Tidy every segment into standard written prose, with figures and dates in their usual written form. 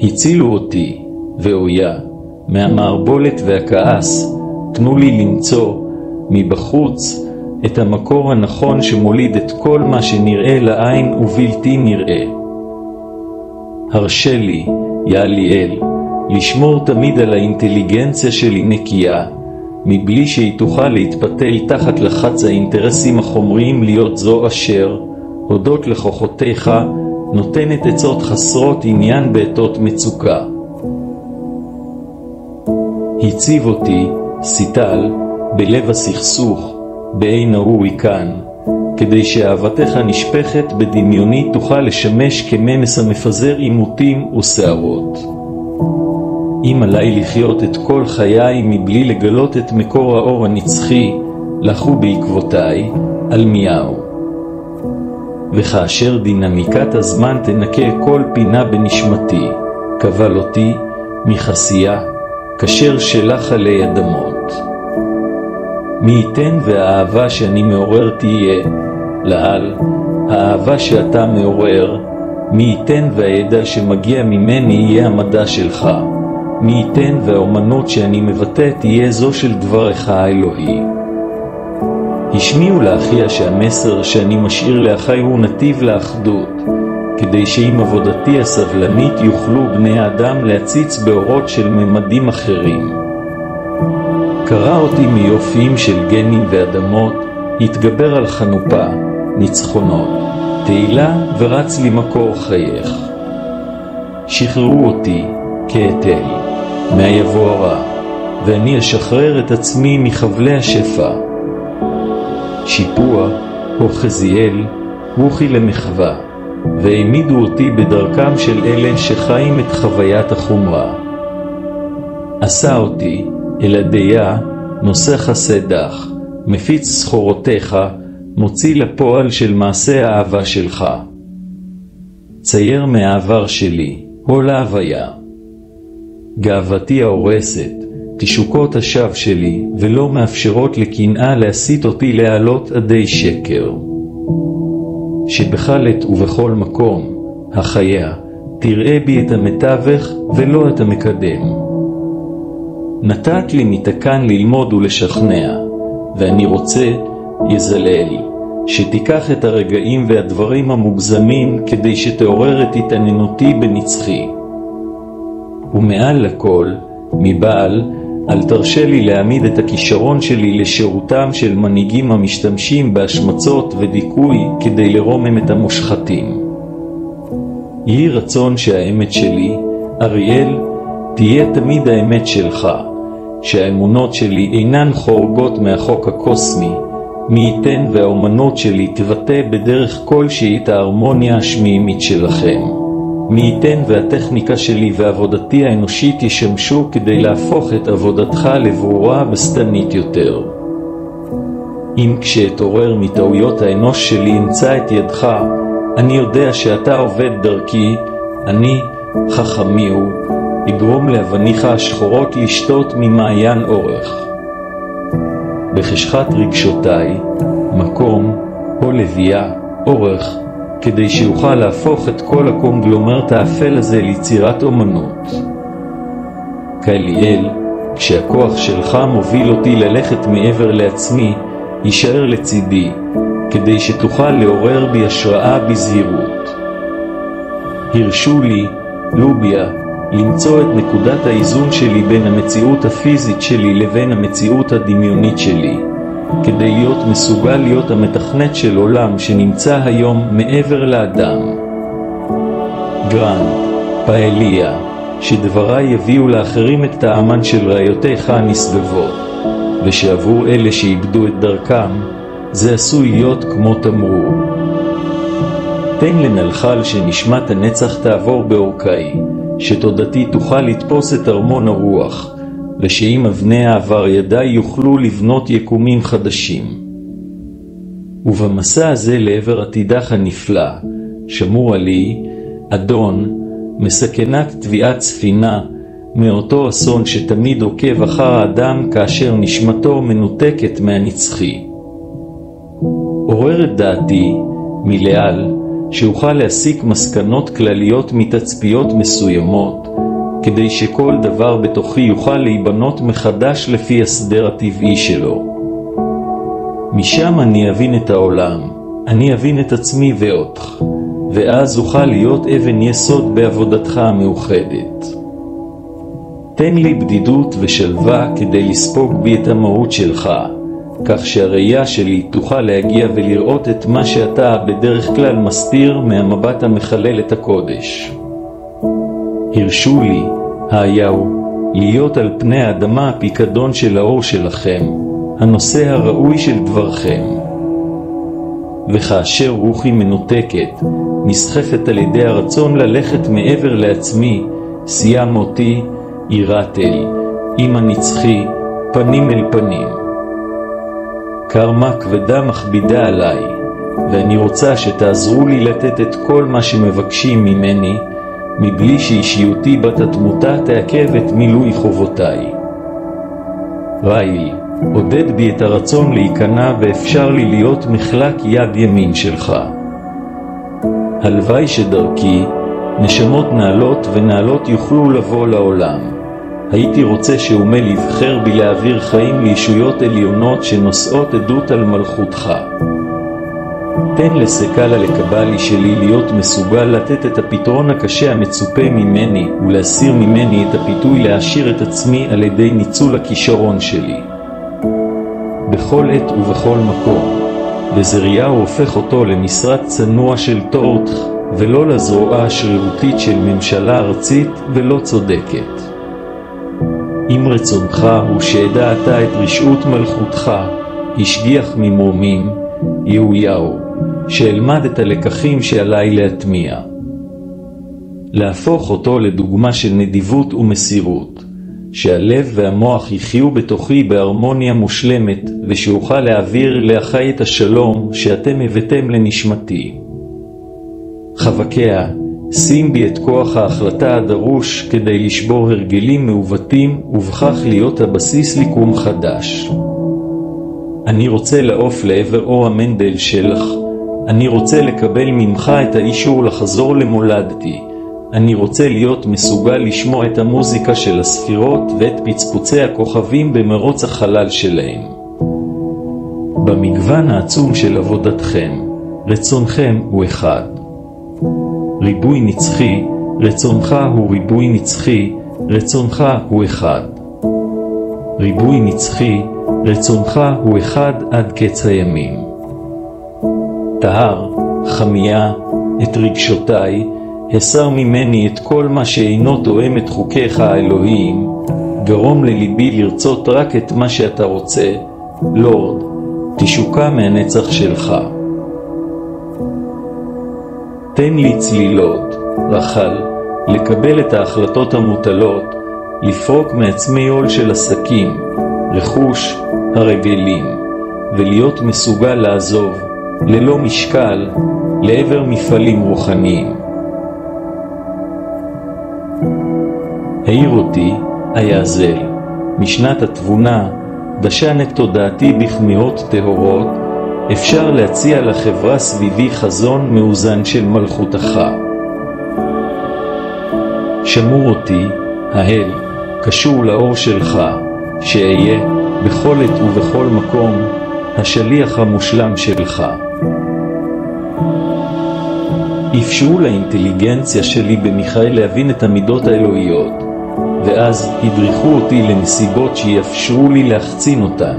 הצילו אותי, ואויה, מהמערבולת והכעס, תנו לי למצוא, מבחוץ, את המקור הנכון שמוליד את כל מה שנראה לעין ובלתי נראה. הרשה לי, יעליאל, לשמור תמיד על האינטליגנציה שלי נקייה, מבלי שהיא תוכל להתפתל תחת לחץ האינטרסים החומריים להיות זו אשר, הודות לכוחותיך, נותנת עצות חסרות עניין בעתות מצוקה. הציב אותי, סיטל, בלב הסכסוך, בעין ההוריקן, כדי שאהבתך נשפכת בדמיוני תוכל לשמש כמנס המפזר עימותים ושערות. אם עליי לחיות את כל חיי מבלי לגלות את מקור האור הנצחי, לכו בעקבותיי, על מיהו. וכאשר דינמיקת הזמן תנקה כל פינה בנשמתי, קבל אותי מחסייה, כאשר שלח עלי אדמות. מי ייתן והאהבה שאני מעורר תהיה, לעל, האהבה שאתה מעורר, מי ייתן והידע שמגיע ממני יהיה המדע שלך, מי ייתן והאומנות שאני מבטא תהיה זו של דברך האלוהי. השמיעו לאחיה שהמסר שאני משאיר לאחי הוא נתיב לאחדות, כדי שעם עבודתי הסבלנית יוכלו בני האדם להציץ באורות של ממדים אחרים. קרא אותי מיופיים של גנים ואדמות, התגבר על חנופה, ניצחונות, תהילה ורץ לי מקור חייך. שחררו אותי כהתל, מהיבוא הרע, ואני אשחרר את עצמי מחבלי השפע. שיפוע או חזיאל, רוחי למחווה, והעמידו אותי בדרכם של אלה שחיים את חוויית החומרה. עשה אותי אל הדיה, נושא חסדך, מפיץ סחורותיך, מוציא לפועל של מעשה האהבה שלך. צייר מהעבר שלי, הול ההוויה. גאוותי ההורסת, תשוקות השווא שלי, ולא מאפשרות לקנאה להסיט אותי להעלות עדי שקר. שבחלת ובכל מקום, החיה, תראה בי את המתווך ולא את המקדם. נתת לי מתקן ללמוד ולשכנע, ואני רוצה, יזלל, שתיקח את הרגעים והדברים המוגזמים כדי שתעורר את התעננותי בנצחי. ומעל לכל, מבעל, אל תרשה לי להעמיד את הכישרון שלי לשירותם של מנהיגים המשתמשים בהשמצות ודיכוי כדי לרומם את המושחתים. יהי רצון שהאמת שלי, אריאל, תהיה תמיד האמת שלך, שהאמונות שלי אינן חורגות מהחוק הקוסמי, מי ייתן והאומנות שלי תבטא בדרך כלשהי את ההרמוניה השמימית שלכם. מי ייתן והטכניקה שלי ועבודתי האנושית ישמשו כדי להפוך את עבודתך לברורה וסתנית יותר. אם כשאתעורר מטעויות האנוש שלי אמצא את ידך, אני יודע שאתה עובד דרכי, אני, חכמי הוא, יגרום לאבניך השחורות לשתות ממעיין אורך. בחשכת רגשותיי, מקום או לביאה, אורך, כדי שיוכל להפוך את כל הקונגלומרט האפל הזה ליצירת אומנות. כאליאל, כשהכוח שלך מוביל אותי ללכת מעבר לעצמי, יישאר לצידי, כדי שתוכל לעורר בי השראה בזהירות. הרשו לי, לוביה, למצוא את נקודת האיזון שלי בין המציאות הפיזית שלי לבין המציאות הדמיונית שלי, כדי להיות מסוגל להיות המתכנת של עולם שנמצא היום מעבר לאדם. גרנד, פאליה, שדבריי יביאו לאחרים את טעמן של ראיותיך הנסבבות, ושעבור אלה שאיבדו את דרכם, זה עשוי להיות כמו תמרור. תן לנלחל שנשמת הנצח תעבור באורכי, שתודתי תוכל לתפוס את ארמון הרוח, ושאם אבני העבר ידיי יוכלו לבנות יקומים חדשים. ובמסע הזה לעבר עתידך הנפלא, שמור עלי, אדון, מסכנת תביעת ספינה, מאותו אסון שתמיד עוקב אחר האדם כאשר נשמתו מנותקת מהנצחי. עורר את דעתי, מלעל, שאוכל להסיק מסקנות כלליות מתצפיות מסוימות, כדי שכל דבר בתוכי יוכל להיבנות מחדש לפי הסדר הטבעי שלו. משם אני אבין את העולם, אני אבין את עצמי ואותך, ואז אוכל להיות אבן יסוד בעבודתך המאוחדת. תן לי בדידות ושלווה כדי לספוג בי את המהות שלך, כך שהראייה שלי תוכל להגיע ולראות את מה שאתה בדרך כלל מסתיר מהמבט המחלל את הקודש. הרשו לי, היהו, להיות על פני האדמה הפיקדון של האור שלכם, הנושא הראוי של דברכם. וכאשר רוחי מנותקת, נסחפת על ידי הרצון ללכת מעבר לעצמי, סיים אותי, יראת אל, עם הנצחי, פנים אל פנים. קרמה כבדה מכבידה עליי, ואני רוצה שתעזרו לי לתת את כל מה שמבקשים ממני, מבלי שאישיותי בת התמותה תעכב את מילוי חובותיי. ראי, עודד בי את הרצון להיכנע ואפשר לי להיות מחלק יד ימין שלך. הלוואי שדרכי, נשמות נעלות ונעלות יוכלו לבוא לעולם. הייתי רוצה שאומה לבחר בי להעביר חיים לישויות עליונות שנושאות עדות על מלכותך. תן לסקלה לקבלי שלי להיות מסוגל לתת את הפתרון הקשה המצופה ממני ולהסיר ממני את הפיתוי להעשיר את עצמי על ידי ניצול הכישרון שלי. בכל עת ובכל מקום, וזריהו הופך אותו למשרד צנוע של תורתך ולא לזרועה השרירותית של ממשלה ארצית ולא צודקת. אם רצונך הוא שידע אתה את רשעות מלכותך, השגיח ממרומים, יהויהו, שאלמד את הלקחים שעליי להטמיע. להפוך אותו לדוגמה של נדיבות ומסירות, שהלב והמוח יחיו בתוכי בהרמוניה מושלמת, ושאוכל להעביר לאחי את השלום שאתם הבאתם לנשמתי. חבקיה, שים בי את כוח ההחלטה הדרוש כדי לשבור הרגלים מעוותים ובכך להיות הבסיס ליקום חדש. אני רוצה לעוף לעבר אור המנדל שלך, אני רוצה לקבל ממך את האישור לחזור למולדתי, אני רוצה להיות מסוגל לשמוע את המוזיקה של הספירות ואת פצפוצי הכוכבים במרוץ החלל שלהם. במגוון העצום של עבודתכם, רצונכם הוא אחד. ריבוי נצחי, רצונך הוא ריבוי נצחי, רצונך הוא אחד. ריבוי נצחי, רצונך הוא אחד עד קץ הימים. טהר, חמיה, את רגשותיי, הסר ממני את כל מה שאינו תואם את חוקיך האלוהיים, גרום לליבי לרצות רק את מה שאתה רוצה, לורד, תשוקע מהנצח שלך. תן לי צלילות, רחל, לקבל את ההחלטות המוטלות, לפרוק מעצמי עול של עסקים, רכוש, הרגלים, ולהיות מסוגל לעזוב, ללא משקל, לעבר מפעלים רוחניים. העיר אותי, היעזל, משנת התבונה, דשן את תודעתי בכמיהות טהורות, אפשר להציע לחברה סביבי חזון מאוזן של מלכותך. שמור אותי, ההל, קשור לאור שלך, שאהיה, בכל עת ובכל מקום, השליח המושלם שלך. אפשרו לאינטליגנציה שלי במיכאל להבין את המידות האלוהיות, ואז הדריכו אותי לנסיבות שיאפשרו לי להחצין אותן.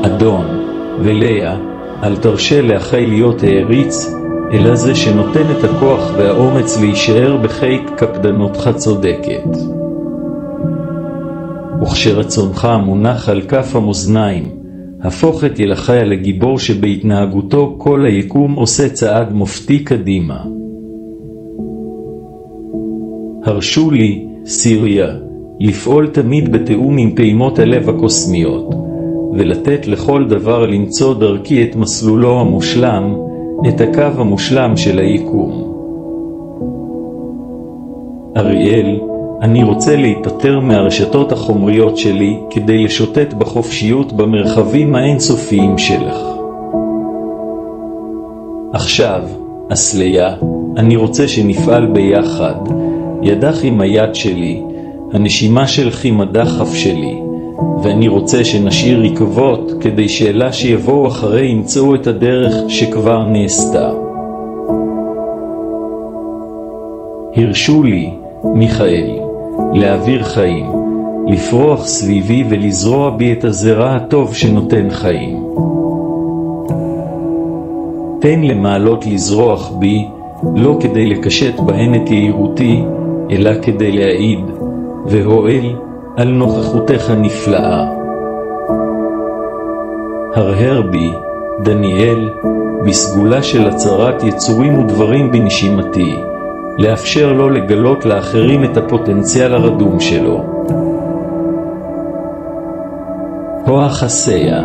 אדון ולאה, אל תרשה לאחי להיות העריץ, אלא זה שנותן את הכוח והאומץ להישאר בחיק קפדנותך צודקת. וכשרצונך מונח על כף המאזניים, הפוך את ילחיה לגיבור שבהתנהגותו כל היקום עושה צעד מופתי קדימה. הרשו לי, סיריה, לפעול תמיד בתאום עם פעימות הלב הקוסמיות, ולתת לכל דבר למצוא דרכי את מסלולו המושלם, את הקו המושלם של היקום. אריאל, אני רוצה להיפטר מהרשתות החומריות שלי כדי לשוטט בחופשיות במרחבים האינסופיים שלך. עכשיו, אסליה, אני רוצה שנפעל ביחד, ידך עם היד שלי, הנשימה שלך עם הדחף שלי, ואני רוצה שנשאיר עקבות כדי שאלה שיבואו אחרי ימצאו את הדרך שכבר נעשתה. הרשו לי, מיכאל, להעביר חיים, לפרוח סביבי ולזרוע בי את הזרע הטוב שנותן חיים. תן למעלות לזרוח בי, לא כדי לקשט בהן את יהירותי, אלא כדי להעיד, והועל על נוכחותך הנפלאה. הרהר בי, דניאל, בסגולה של הצרת יצורים ודברים בנשימתי, לאפשר לו לגלות לאחרים את הפוטנציאל הרדום שלו. כוח עשייה.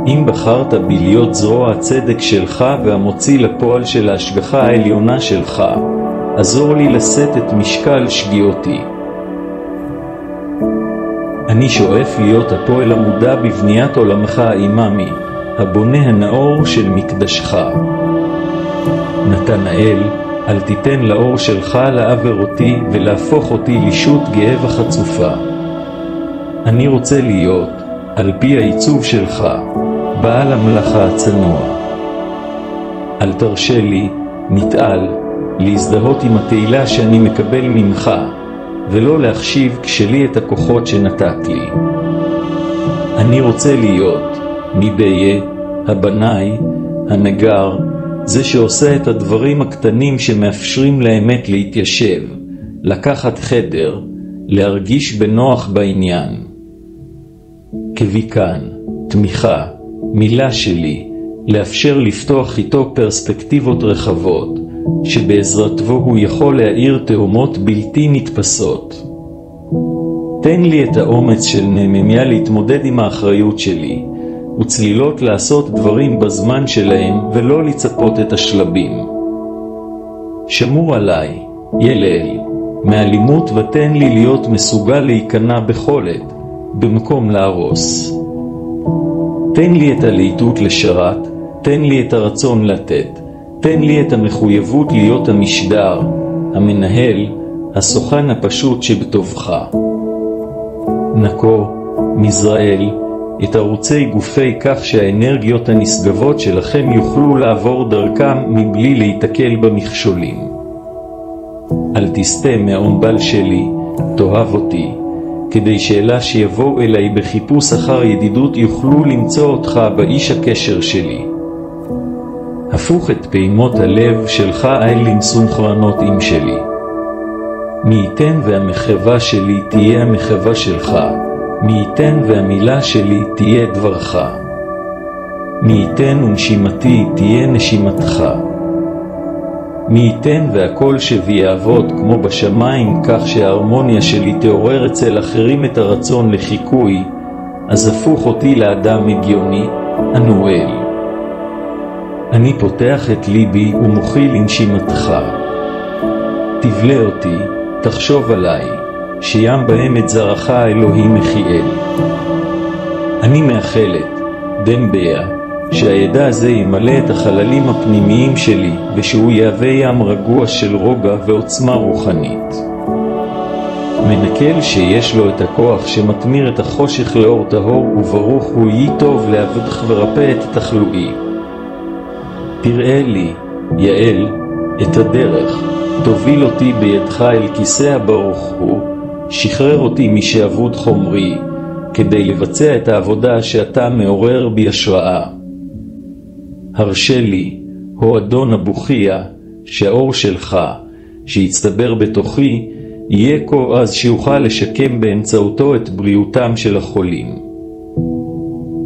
אם בחרת בי להיות זרוע הצדק שלך והמוציא לפועל של ההשגחה העליונה שלך, עזור לי לשאת את משקל שגיאותי. אני שואף להיות הפועל המודע בבניית עולמך האיממי, הבונה הנאור של מקדשך. נתנאל, אל תיתן לאור שלך לעבר אותי ולהפוך אותי לישות גאה וחצופה. אני רוצה להיות, על פי העיצוב שלך, בעל המלאכה הצנוע. אל תרשה לי, נתעל, להזדהות עם התהילה שאני מקבל ממך, ולא להחשיב כשלי את הכוחות שנתת לי. אני רוצה להיות, מביה, הבנאי, הנגר, זה שעושה את הדברים הקטנים שמאפשרים לאמת להתיישב, לקחת חדר, להרגיש בנוח בעניין. כביקן, תמיכה, מילה שלי, לאפשר לפתוח איתו פרספקטיבות רחבות, שבעזרתו הוא יכול להאיר תאומות בלתי נתפסות. תן לי את האומץ של נהמיה להתמודד עם האחריות שלי, וצלילות לעשות דברים בזמן שלהם ולא לצפות את השלבים. שמור עליי, ילאל, מאלימות ותן לי להיות מסוגל להיכנע בכל עת, במקום להרוס. תן לי את הלהיטות לשרת, תן לי את הרצון לתת, תן לי את המחויבות להיות המשדר, המנהל, הסוכן הפשוט שבטובך. נקו, מזרעאל, את ערוצי גופי כך שהאנרגיות הנשגבות שלכם יוכלו לעבור דרכם מבלי להתקל במכשולים. אל תסתה מהעונבל שלי, תאהב אותי, כדי שאלה שיבואו אליי בחיפוש אחר ידידות יוכלו למצוא אותך באיש הקשר שלי. הפוך את פעימות הלב שלך אל מסונכרנות עם שלי. מי ייתן והמחווה שלי תהיה המחווה שלך, מי ייתן והמילה שלי תהיה דברך. מי ייתן ונשימתי תהיה נשימתך. מי ייתן והכל שבי יעבוד כמו בשמיים, כך שההרמוניה שלי תעורר אצל אחרים את הרצון לחיקוי, אז הפוך אותי לאדם הגיוני, אנואל. אני פותח את ליבי ומוחי לנשימתך. תבלה אותי, תחשוב עליי, שים בהם את זרעך האלוהים מחיאל. אני מאחלת, דנביה, שהידע הזה ימלא את החללים הפנימיים שלי, ושהוא יהווה ים רגוע של רוגע ועוצמה רוחנית. מנקל שיש לו את הכוח שמתמיר את החושך לאור טהור, וברוך הוא יהי טוב לעבדך ורפא את תחלואי. תראה לי, יעל, את הדרך, תוביל אותי בידך אל כיסא הברוך הוא, שחרר אותי משעבוד חומרי, כדי לבצע את העבודה שאתה מעורר בי השראה. הרשה לי, הו אדון אבוכיה, שהאור שלך, שיצטבר בתוכי, יהיה כה אז שיוכל לשקם באמצעותו את בריאותם של החולים.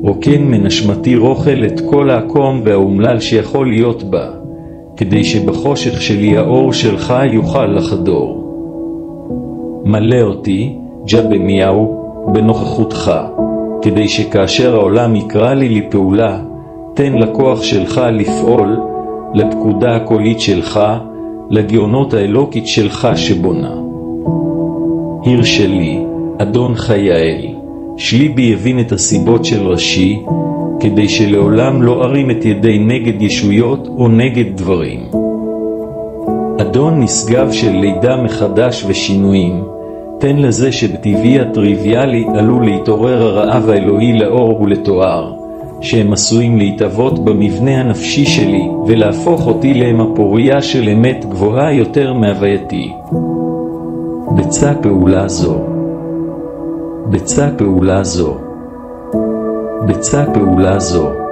רוקן מנשמתי רוכל את כל העקום והאומלל שיכול להיות בה, כדי שבחושך שלי האור שלך יוכל לחדור. מלא אותי, ג'במיהו, בנוכחותך, כדי שכאשר העולם יקרא לי לפעולה, תן לכוח שלך לפעול, לפקודה הקולית שלך, לגאונות האלוקית שלך שבונה. עיר שלי, אדון חייאל, שליבי יבין את הסיבות של ראשי, כדי שלעולם לא ארים את ידי נגד ישויות או נגד דברים. מועדון נשגב של לידה מחדש ושינויים. תן לזה שבטבעי הטריוויאלי עלול להתעורר הרעב האלוהי לאור ולתואר, שהם עשויים להתאבות במבנה הנפשי שלי ולהפוך אותי לאמפוריה של אמת גבוהה יותר מהווייתי. בצע פעולה זו. בצע פעולה זו. בצע פעולה זו.